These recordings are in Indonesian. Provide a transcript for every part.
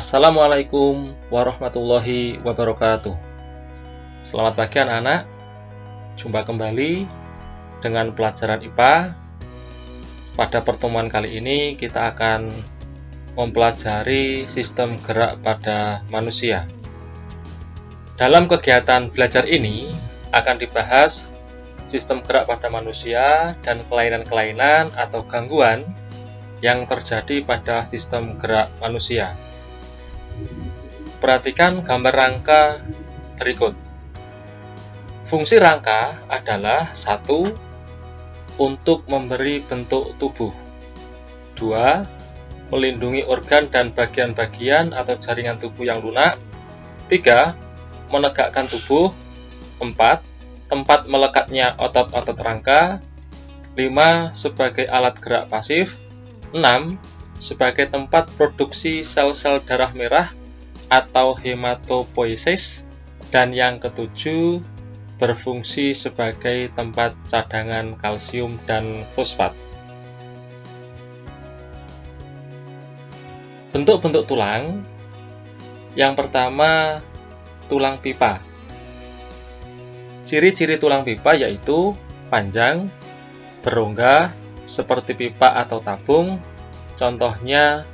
Assalamualaikum warahmatullahi wabarakatuh. Selamat pagi anak-anak. Jumpa kembali dengan pelajaran IPA. Pada pertemuan kali ini kita akan mempelajari sistem gerak pada manusia. Dalam kegiatan belajar ini akan dibahas sistem gerak pada manusia dan kelainan-kelainan atau gangguan yang terjadi pada sistem gerak manusia. Perhatikan gambar rangka berikut. Fungsi rangka adalah 1. Untuk memberi bentuk tubuh, 2. Melindungi organ dan bagian-bagian atau jaringan tubuh yang lunak, 3. Menegakkan tubuh, 4. Tempat melekatnya otot-otot rangka, 5. Sebagai alat gerak pasif, 6. Sebagai tempat produksi sel-sel darah merah atau hematopoiesis, dan yang ketujuh berfungsi sebagai tempat cadangan kalsium dan fosfat. Bentuk-bentuk tulang. Yang pertama, tulang pipa. Ciri-ciri tulang pipa yaitu panjang, berongga seperti pipa atau tabung. Contohnya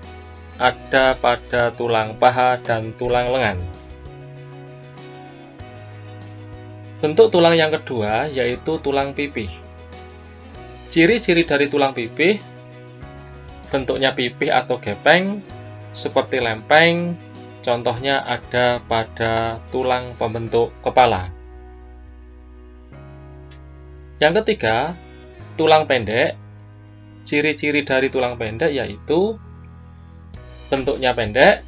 ada pada tulang paha dan tulang lengan. Bentuk tulang yang kedua yaitu tulang pipih. Ciri-ciri dari tulang pipih, bentuknya pipih atau gepeng, seperti lempeng, contohnya ada pada tulang pembentuk kepala. Yang ketiga, tulang pendek. Ciri-ciri dari tulang pendek yaitu bentuknya pendek,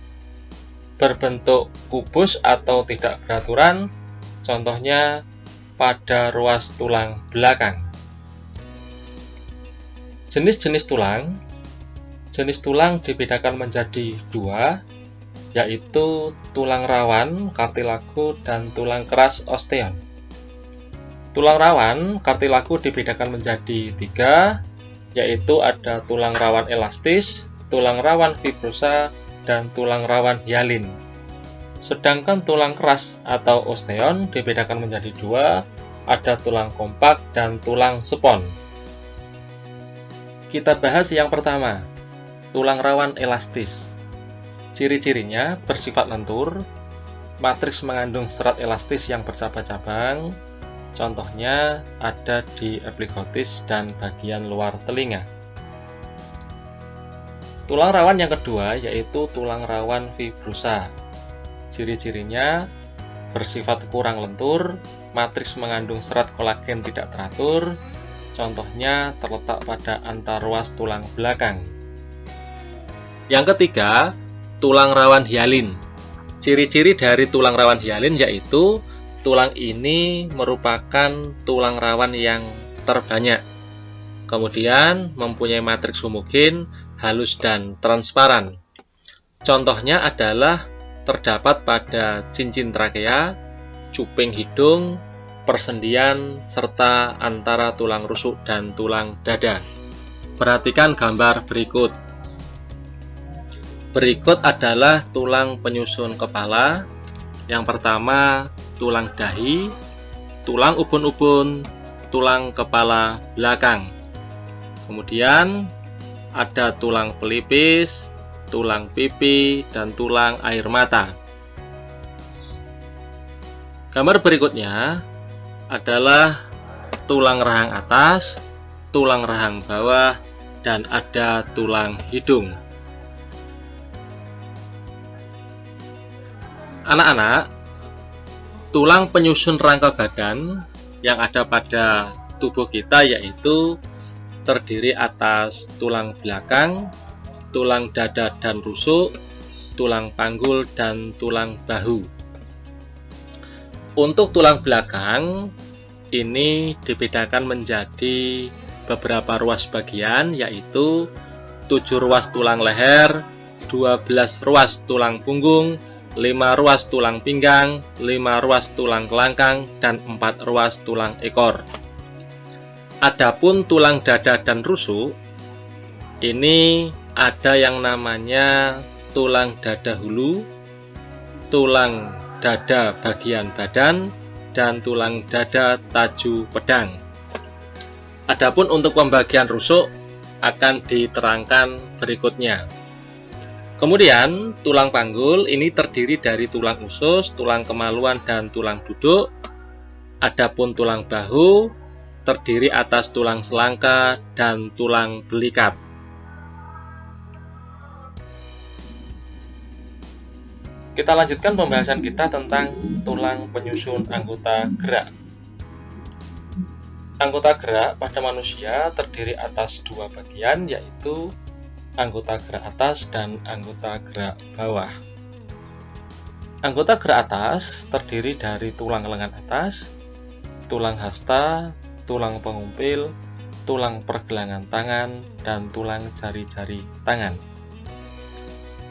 berbentuk kubus atau tidak beraturan, contohnya pada ruas tulang belakang. Jenis-jenis tulang. Jenis tulang dibedakan menjadi 2, yaitu tulang rawan, kartilago, dan tulang keras, osteon. Tulang rawan, kartilago dibedakan menjadi 3, yaitu ada tulang rawan elastis, tulang rawan fibrosa, dan tulang rawan hyalin. Sedangkan tulang keras atau osteon dibedakan menjadi 2, ada tulang kompak dan tulang spon. Kita bahas yang pertama, tulang rawan elastis. Ciri-cirinya bersifat lentur, matriks mengandung serat elastis yang bercabang-cabang, contohnya ada di epiglottis dan bagian luar telinga. Tulang rawan yang kedua yaitu tulang rawan fibrosa. Ciri-cirinya bersifat kurang lentur, matriks mengandung serat kolagen tidak teratur, contohnya terletak pada antar ruas tulang belakang. Yang ketiga, tulang rawan hyalin. Ciri-ciri dari tulang rawan hyalin yaitu tulang ini merupakan tulang rawan yang terbanyak. Kemudian mempunyai matriks homogen, halus dan transparan. Contohnya adalah terdapat pada cincin trakea, cuping hidung, persendian, serta antara tulang rusuk dan tulang dada. Perhatikan gambar berikut. Berikut adalah tulang penyusun kepala. Yang pertama, tulang dahi, tulang ubun-ubun, tulang kepala belakang. Kemudian ada tulang pelipis, tulang pipi, dan tulang air mata. Gambar berikutnya adalah tulang rahang atas, tulang rahang bawah, dan ada tulang hidung. Anak-anak, tulang penyusun rangka badan yang ada pada tubuh kita yaitu terdiri atas tulang belakang, tulang dada dan rusuk, tulang panggul, dan tulang bahu. Untuk tulang belakang, ini dibedakan menjadi beberapa ruas bagian, yaitu 7 ruas tulang leher, 12 ruas tulang punggung, 5 ruas tulang pinggang, 5 ruas tulang kelangkang, dan 4 ruas tulang ekor. Adapun tulang dada dan rusuk, ini ada yang namanya tulang dada hulu, tulang dada bagian badan, dan tulang dada taju pedang. Adapun untuk pembagian rusuk akan diterangkan berikutnya. Kemudian, tulang panggul ini terdiri dari tulang usus, tulang kemaluan, dan tulang duduk. Adapun tulang bahu terdiri atas tulang selangka dan tulang belikat. Kita lanjutkan pembahasan kita tentang tulang penyusun anggota gerak. Anggota gerak pada manusia terdiri atas dua bagian, yaitu anggota gerak atas dan anggota gerak bawah. Anggota gerak atas terdiri dari tulang lengan atas, tulang hasta, tulang pengumpil, tulang pergelangan tangan, dan tulang jari-jari tangan.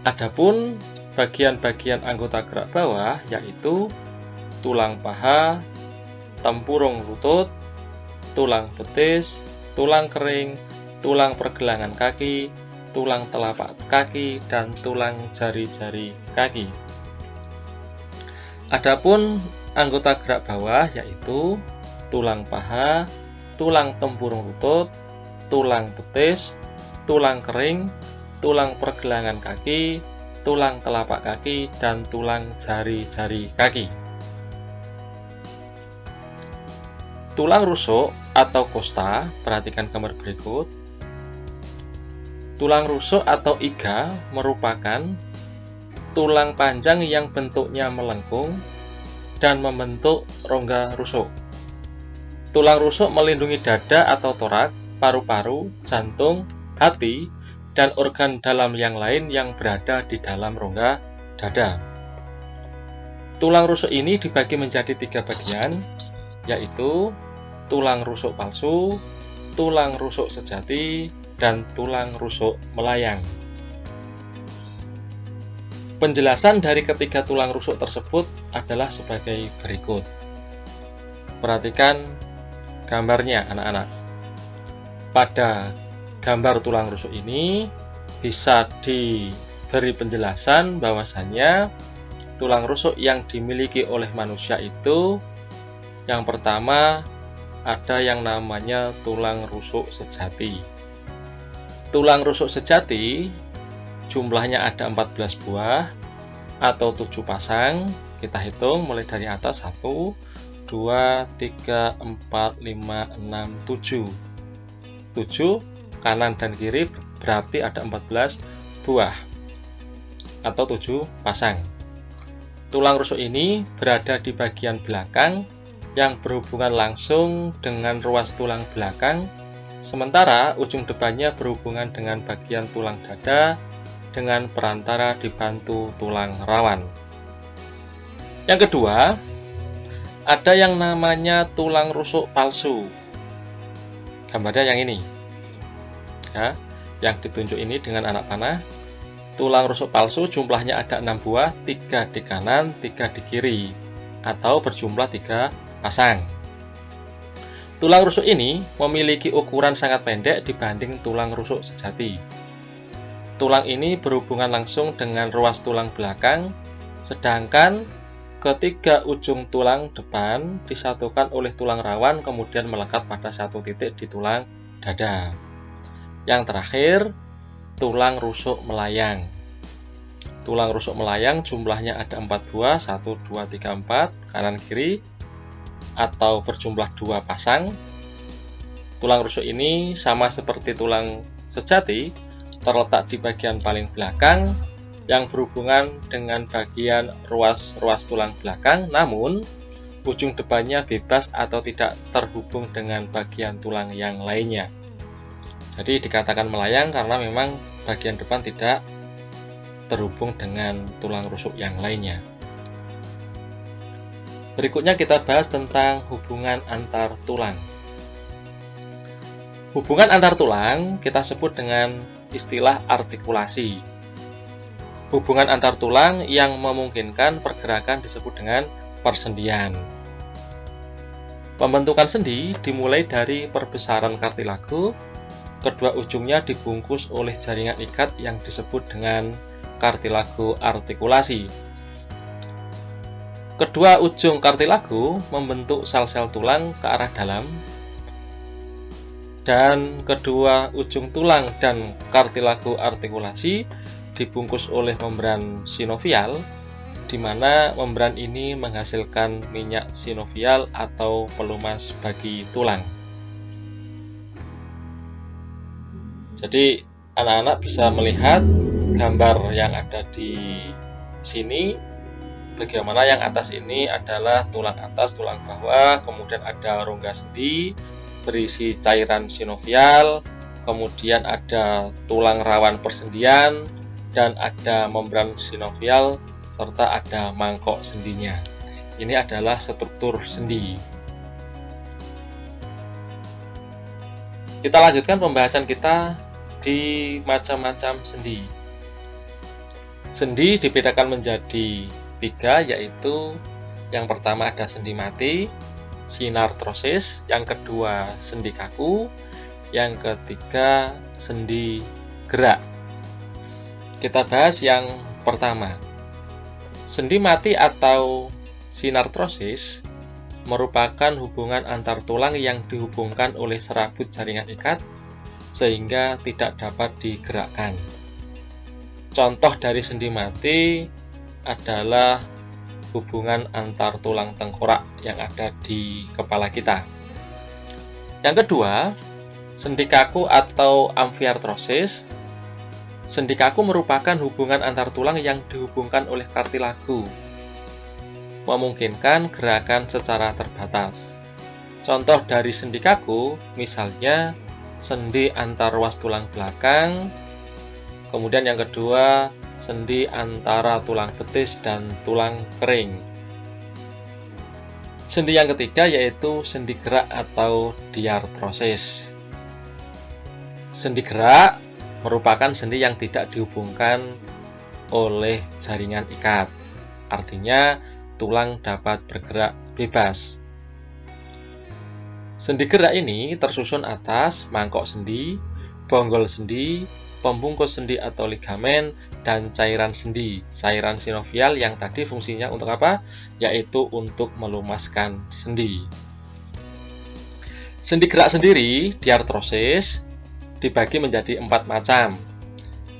Adapun bagian-bagian anggota gerak bawah yaitu tulang paha, tempurung lutut, tulang betis, tulang kering, tulang pergelangan kaki, tulang telapak kaki, dan tulang jari-jari kaki. Adapun anggota gerak bawah yaitu tulang paha, tulang tempurung lutut, tulang betis, tulang kering, tulang pergelangan kaki, tulang telapak kaki, dan tulang jari-jari kaki. Tulang rusuk atau kosta, perhatikan gambar berikut. Tulang rusuk atau iga merupakan tulang panjang yang bentuknya melengkung dan membentuk rongga rusuk. Tulang rusuk melindungi dada atau torak, paru-paru, jantung, hati, dan organ dalam yang lain yang berada di dalam rongga dada. Tulang rusuk ini dibagi menjadi 3 bagian, yaitu tulang rusuk palsu, tulang rusuk sejati, dan tulang rusuk melayang. Penjelasan dari ketiga tulang rusuk tersebut adalah sebagai berikut. Perhatikan gambarnya, anak-anak. Pada gambar tulang rusuk ini bisa diberi penjelasan bahwasannya tulang rusuk yang dimiliki oleh manusia itu yang pertama ada yang namanya tulang rusuk sejati. Tulang rusuk sejati jumlahnya ada 14 buah atau 7 pasang. Kita hitung mulai dari atas 1, 2, 3, 4, 5, 6, 7 kanan dan kiri berarti ada 14 buah atau 7 pasang. Tulang rusuk ini berada di bagian belakang yang berhubungan langsung dengan ruas tulang belakang, sementara ujung depannya berhubungan dengan bagian tulang dada dengan perantara dibantu tulang rawan. Yang kedua, ada yang namanya tulang rusuk palsu. Gambarnya yang ini. Ya, yang ditunjuk ini dengan anak panah. Tulang rusuk palsu jumlahnya ada 6 buah, 3 di kanan, 3 di kiri, atau berjumlah 3 pasang. Tulang rusuk ini memiliki ukuran sangat pendek dibanding tulang rusuk sejati. Tulang ini berhubungan langsung dengan ruas tulang belakang, sedangkan ketiga ujung tulang depan disatukan oleh tulang rawan kemudian melekat pada satu titik di tulang dada. Yang terakhir, tulang rusuk melayang. Tulang rusuk melayang jumlahnya ada 4 buah, 1, 2, 3, 4, kanan kiri, atau berjumlah 2 pasang. Tulang rusuk ini sama seperti tulang sejati, terletak di bagian paling belakang yang berhubungan dengan bagian ruas tulang belakang, namun ujung depannya bebas atau tidak terhubung dengan bagian tulang yang lainnya. Jadi dikatakan melayang karena memang bagian depan tidak terhubung dengan tulang rusuk yang lainnya. Berikutnya kita bahas tentang hubungan antar tulang. Hubungan antar tulang kita sebut dengan istilah artikulasi. Hubungan antar tulang yang memungkinkan pergerakan disebut dengan persendian. Pembentukan sendi dimulai dari perbesaran kartilago, kedua ujungnya dibungkus oleh jaringan ikat yang disebut dengan kartilago artikulasi. Kedua ujung kartilago membentuk sel-sel tulang ke arah dalam, dan kedua ujung tulang dan kartilago artikulasi dibungkus oleh membran sinovial, di mana membran ini menghasilkan minyak sinovial atau pelumas bagi tulang. Jadi anak-anak bisa melihat gambar yang ada di sini. Bagaimana yang atas ini adalah tulang atas, tulang bawah, kemudian ada rongga sendi berisi cairan sinovial, kemudian ada tulang rawan persendian, dan ada membran sinovial, serta ada mangkok sendinya. Ini adalah struktur sendi. Kita lanjutkan pembahasan kita di macam-macam sendi. Sendi dibedakan menjadi 3, yaitu yang pertama ada sendi mati, sinartrosis, yang kedua sendi kaku, yang ketiga sendi gerak. Kita bahas yang pertama. Sendi mati atau sinartrosis merupakan hubungan antar tulang yang dihubungkan oleh serabut jaringan ikat sehingga tidak dapat digerakkan. Contoh dari sendi mati adalah hubungan antar tulang tengkorak yang ada di kepala kita. Yang kedua, sendi kaku atau amfiartrosis. Sendi kaku merupakan hubungan antar tulang yang dihubungkan oleh kartilago, memungkinkan gerakan secara terbatas. Contoh dari sendi kaku, misalnya sendi antar ruas tulang belakang, kemudian yang kedua, sendi antara tulang betis dan tulang kering. Sendi yang ketiga yaitu sendi gerak atau diartrosis. Sendi gerak merupakan sendi yang tidak dihubungkan oleh jaringan ikat. Artinya, tulang dapat bergerak bebas. Sendi gerak ini tersusun atas mangkok sendi, bonggol sendi, pembungkus sendi atau ligamen, dan cairan sendi, cairan sinovial yang tadi fungsinya untuk apa? Yaitu untuk melumaskan sendi. Sendi gerak sendiri, diartrosis, dibagi menjadi 4 macam,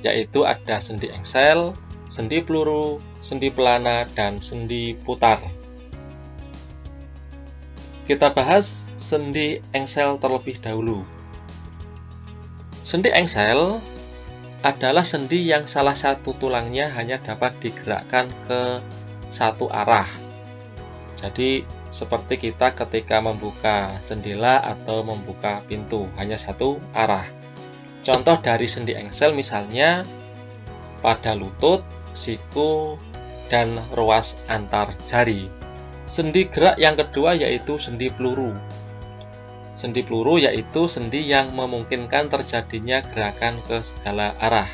yaitu ada sendi engsel, sendi peluru, sendi pelana, dan sendi putar. Kita bahas sendi engsel terlebih dahulu. Sendi engsel adalah sendi yang salah satu tulangnya hanya dapat digerakkan ke satu arah. Jadi, seperti kita ketika membuka jendela atau membuka pintu, hanya satu arah. Contoh dari sendi engsel misalnya pada lutut, siku, dan ruas antar jari. Sendi gerak yang kedua yaitu sendi peluru. Sendi peluru yaitu sendi yang memungkinkan terjadinya gerakan ke segala arah.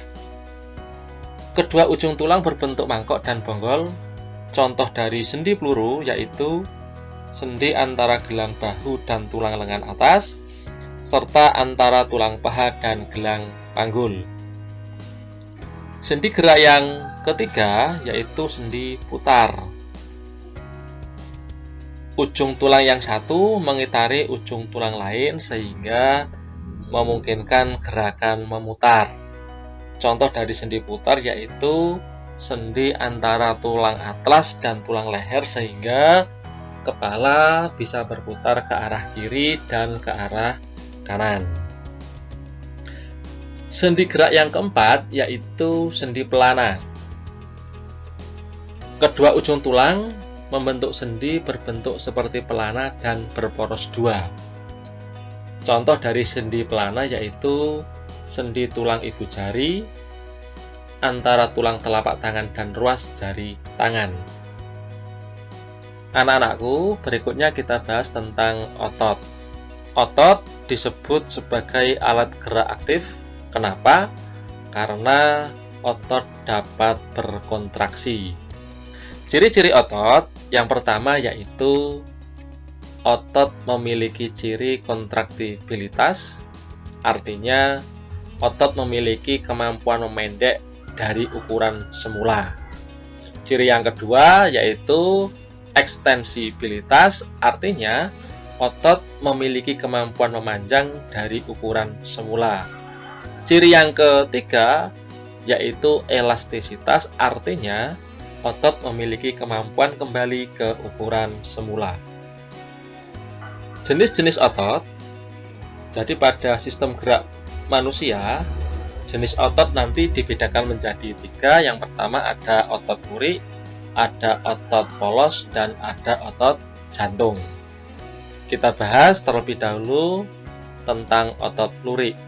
Kedua ujung tulang berbentuk mangkok dan bonggol. Contoh dari sendi peluru yaitu sendi antara gelang bahu dan tulang lengan atas, serta antara tulang paha dan gelang panggul. Sendi gerak yang ketiga yaitu sendi putar. Ujung tulang yang satu mengitari ujung tulang lain sehingga memungkinkan gerakan memutar. Contoh dari sendi putar yaitu sendi antara tulang atlas dan tulang leher sehingga kepala bisa berputar ke arah kiri dan ke arah kanan. Sendi gerak yang keempat yaitu sendi pelana. Kedua ujung tulang membentuk sendi berbentuk seperti pelana dan berporos dua. Contoh dari sendi pelana yaitu sendi tulang ibu jari antara tulang telapak tangan dan ruas jari tangan. Anak-anakku, berikutnya kita bahas tentang otot. Otot disebut sebagai alat gerak aktif. Kenapa? Karena otot dapat berkontraksi. Ciri-ciri otot yang pertama yaitu otot memiliki ciri kontraktibilitas, artinya otot memiliki kemampuan memendek dari ukuran semula. Ciri yang kedua yaitu ekstensibilitas, artinya otot memiliki kemampuan memanjang dari ukuran semula. Ciri yang ketiga yaitu elastisitas, artinya otot memiliki kemampuan kembali ke ukuran semula. Jenis-jenis otot. Jadi pada sistem gerak manusia, jenis otot nanti dibedakan menjadi 3. Yang pertama ada otot lurik, ada otot polos, dan ada otot jantung. Kita bahas terlebih dahulu tentang otot lurik.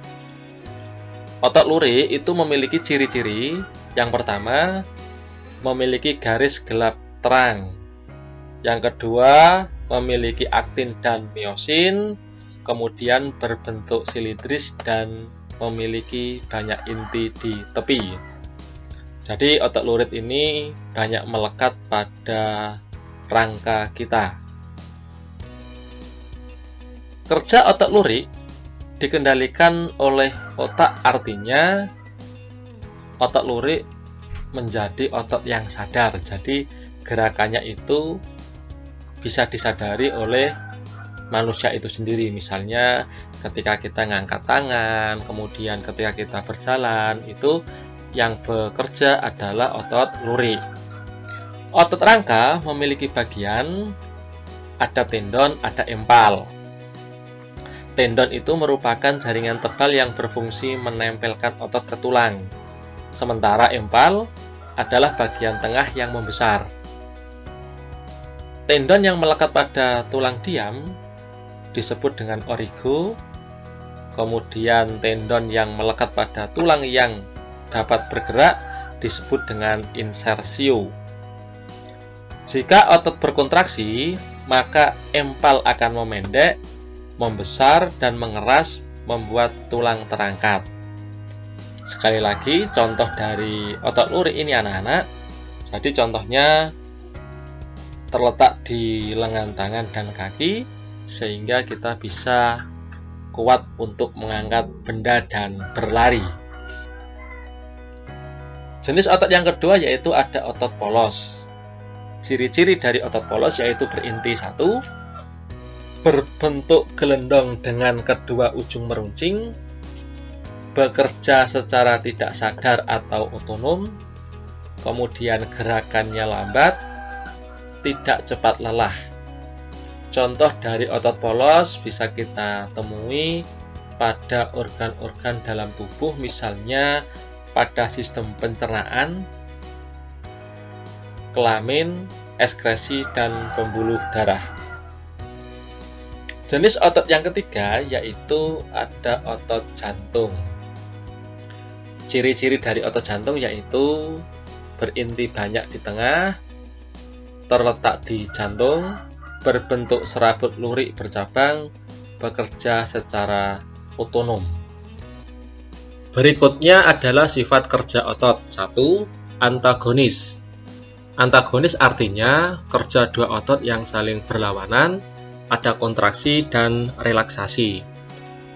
Otot lurik itu memiliki ciri-ciri. Yang pertama, memiliki garis gelap terang. Yang kedua, memiliki aktin dan miosin, kemudian berbentuk silindris dan memiliki banyak inti di tepi. Jadi otot lurik ini banyak melekat pada rangka kita. Kerja otot lurik dikendalikan oleh otak, artinya otot lurik menjadi otot yang sadar. Jadi gerakannya itu bisa disadari oleh manusia itu sendiri. Misalnya ketika kita ngangkat tangan, kemudian ketika kita berjalan, itu yang bekerja adalah otot lurik. Otot rangka memiliki bagian, ada tendon, ada empal. Tendon itu merupakan jaringan tebal yang berfungsi menempelkan otot ke tulang. Sementara empal adalah bagian tengah yang membesar. Tendon yang melekat pada tulang diam disebut dengan origo. Kemudian tendon yang melekat pada tulang yang dapat bergerak disebut dengan insersio. Jika otot berkontraksi, maka empal akan memendek, membesar, dan mengeras, membuat tulang terangkat. Sekali lagi, contoh dari otot lurik ini anak-anak. Jadi contohnya terletak di lengan tangan dan kaki, sehingga kita bisa kuat untuk mengangkat benda dan berlari. Jenis otot yang kedua yaitu ada otot polos. Ciri-ciri dari otot polos yaitu berinti 1, berbentuk gelendong dengan kedua ujung meruncing, bekerja secara tidak sadar atau otonom, kemudian gerakannya lambat, tidak cepat lelah. Contoh dari otot polos bisa kita temui pada organ-organ dalam tubuh, misalnya pada sistem pencernaan, kelamin, ekskresi, dan pembuluh darah. Jenis otot yang ketiga yaitu ada otot jantung. Ciri-ciri dari otot jantung yaitu berinti banyak di tengah, terletak di jantung, berbentuk serabut lurik bercabang, bekerja secara otonom. Berikutnya adalah sifat kerja otot. 1. Antagonis. Antagonis artinya kerja dua otot yang saling berlawanan, ada kontraksi dan relaksasi.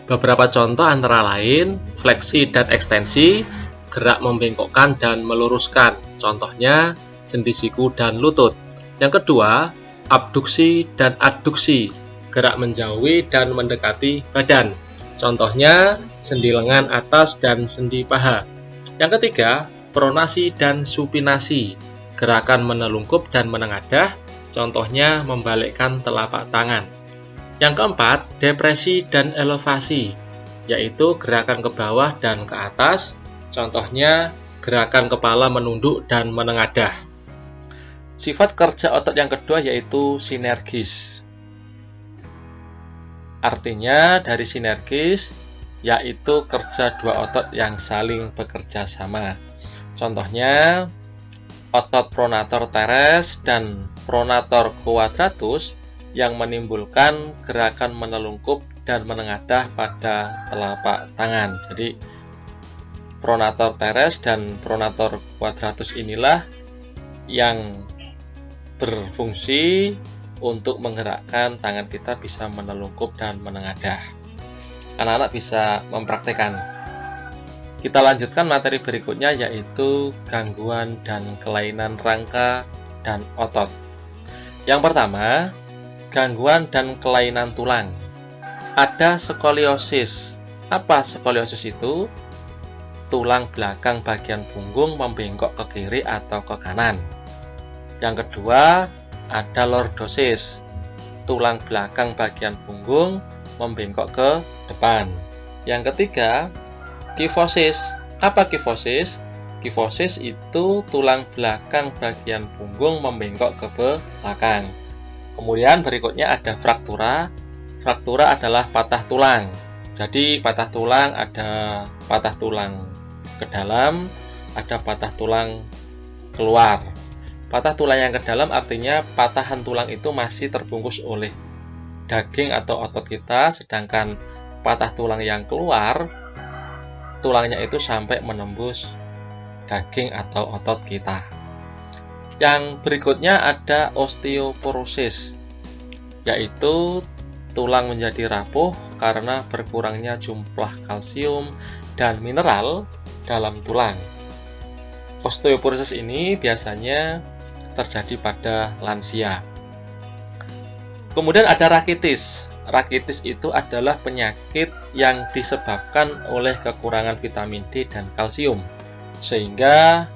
Beberapa contoh antara lain fleksi dan ekstensi, gerak membengkokkan dan meluruskan. Contohnya sendi siku dan lutut. Yang kedua, abduksi dan adduksi, gerak menjauhi dan mendekati badan. Contohnya sendi lengan atas dan sendi paha. Yang ketiga, pronasi dan supinasi, gerakan menelungkup dan menengadah. Contohnya membalikkan telapak tangan. Yang keempat, depresi dan elevasi, yaitu gerakan ke bawah dan ke atas. Contohnya gerakan kepala menunduk dan menengadah. Sifat kerja otot yang kedua yaitu sinergis. Artinya dari sinergis yaitu kerja dua otot yang saling bekerja sama. Contohnya otot pronator teres dan pronator quadratus yang menimbulkan gerakan menelungkup dan menengadah pada telapak tangan. Jadi pronator teres dan pronator quadratus inilah yang berfungsi untuk menggerakkan tangan kita bisa menelungkup dan menengadah. Anak-anak bisa mempraktekkan. Kita lanjutkan materi berikutnya, yaitu gangguan dan kelainan rangka dan otot. Yang pertama, gangguan dan kelainan tulang. Ada skoliosis. Apa skoliosis itu? Tulang belakang bagian punggung membengkok ke kiri atau ke kanan. Yang kedua, ada lordosis. Tulang belakang bagian punggung membengkok ke depan. Yang ketiga, kifosis. Apa kifosis? Kifosis itu tulang belakang bagian punggung membengkok ke belakang. Kemudian berikutnya ada fraktura. Fraktura adalah patah tulang. Jadi patah tulang ada patah tulang ke dalam, ada patah tulang keluar. Patah tulang yang ke dalam artinya patahan tulang itu masih terbungkus oleh daging atau otot kita, sedangkan patah tulang yang keluar, tulangnya itu sampai menembus daging atau otot kita. Yang berikutnya ada osteoporosis, yaitu tulang menjadi rapuh karena berkurangnya jumlah kalsium dan mineral dalam tulang. Osteoporosis ini biasanya terjadi pada lansia. Kemudian ada rakitis. Rakitis itu adalah penyakit yang disebabkan oleh kekurangan vitamin D dan kalsium, sehingga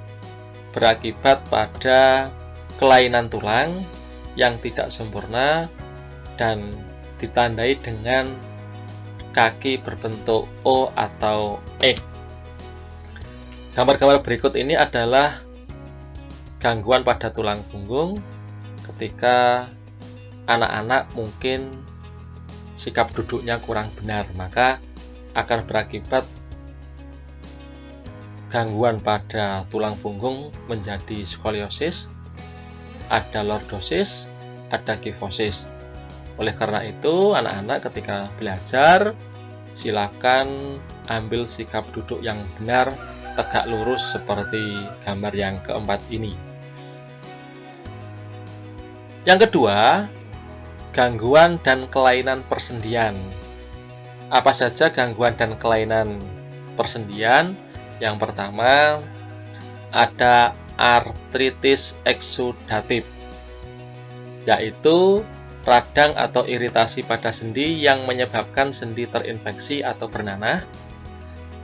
berakibat pada kelainan tulang yang tidak sempurna dan ditandai dengan kaki berbentuk O atau X. Gambar-gambar berikut ini adalah gangguan pada tulang punggung ketika anak-anak mungkin sikap duduknya kurang benar, maka akan berakibat gangguan pada tulang punggung menjadi skoliosis, ada lordosis, ada kifosis. Oleh karena itu, anak-anak ketika belajar silakan ambil sikap duduk yang benar, tegak lurus seperti gambar yang keempat ini. Yang kedua, gangguan dan kelainan persendian. Apa saja gangguan dan kelainan persendian? Yang pertama, ada artritis eksudatif, yaitu radang atau iritasi pada sendi yang menyebabkan sendi terinfeksi atau bernanah.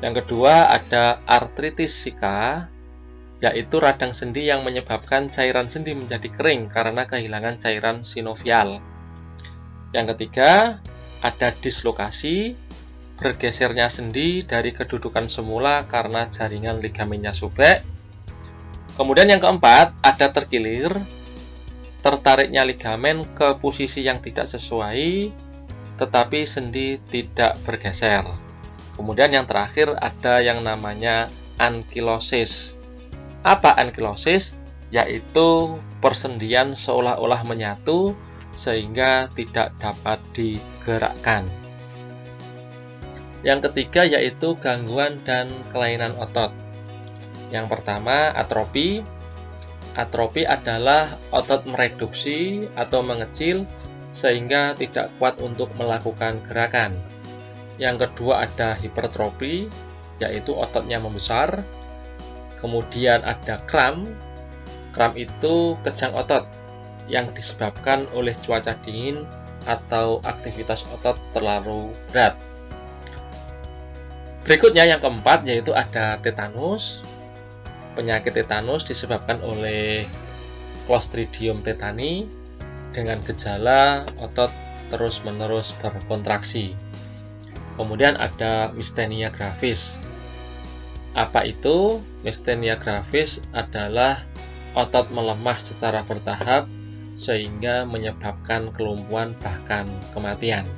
Yang kedua, ada artritis sika, yaitu radang sendi yang menyebabkan cairan sendi menjadi kering karena kehilangan cairan sinovial. Yang ketiga, ada dislokasi, bergesernya sendi dari kedudukan semula karena jaringan ligamennya sobek. Kemudian yang keempat, ada terkilir, tertariknya ligamen ke posisi yang tidak sesuai, tetapi sendi tidak bergeser. Kemudian yang terakhir ada yang namanya ankilosis. Apa ankilosis? Yaitu persendian seolah-olah menyatu sehingga tidak dapat digerakkan. Yang ketiga yaitu gangguan dan kelainan otot. Yang pertama, atrofi. Atrofi adalah otot mereduksi atau mengecil sehingga tidak kuat untuk melakukan gerakan. Yang kedua ada hipertrofi, yaitu ototnya membesar. Kemudian ada kram. Kram itu kejang otot yang disebabkan oleh cuaca dingin atau aktivitas otot terlalu berat. Berikutnya yang keempat yaitu ada tetanus. Penyakit tetanus disebabkan oleh Clostridium tetani dengan gejala otot terus-menerus berkontraksi. Kemudian ada miastenia gravis. Apa itu? Miastenia gravis adalah otot melemah secara bertahap sehingga menyebabkan kelumpuhan bahkan kematian.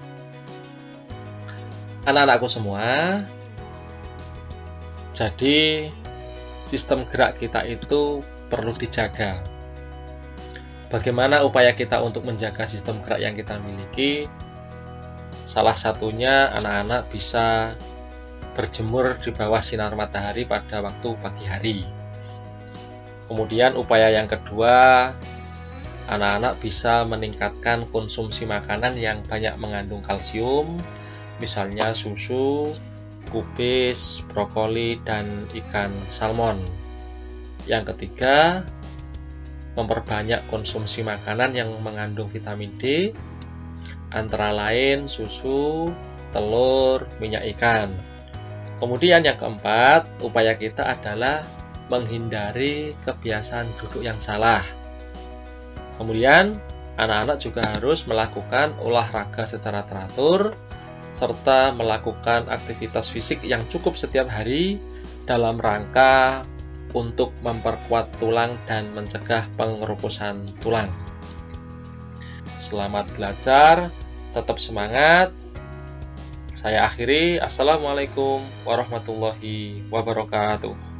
Anak-anakku semua, jadi sistem gerak kita itu perlu dijaga. Bagaimana upaya kita untuk menjaga sistem gerak yang kita miliki? Salah satunya anak-anak bisa berjemur di bawah sinar matahari pada waktu pagi hari. Kemudian upaya yang kedua, anak-anak bisa meningkatkan konsumsi makanan yang banyak mengandung kalsium, misalnya susu, kubis, brokoli, dan ikan salmon. Yang ketiga, memperbanyak konsumsi makanan yang mengandung vitamin D, antara lain susu, telur, minyak ikan. Kemudian yang keempat, upaya kita adalah menghindari kebiasaan duduk yang salah. Kemudian, anak-anak juga harus melakukan olahraga secara teratur, serta melakukan aktivitas fisik yang cukup setiap hari dalam rangka untuk memperkuat tulang dan mencegah pengerupusan tulang. Selamat belajar, tetap semangat. Saya akhiri, Assalamualaikum warahmatullahi wabarakatuh.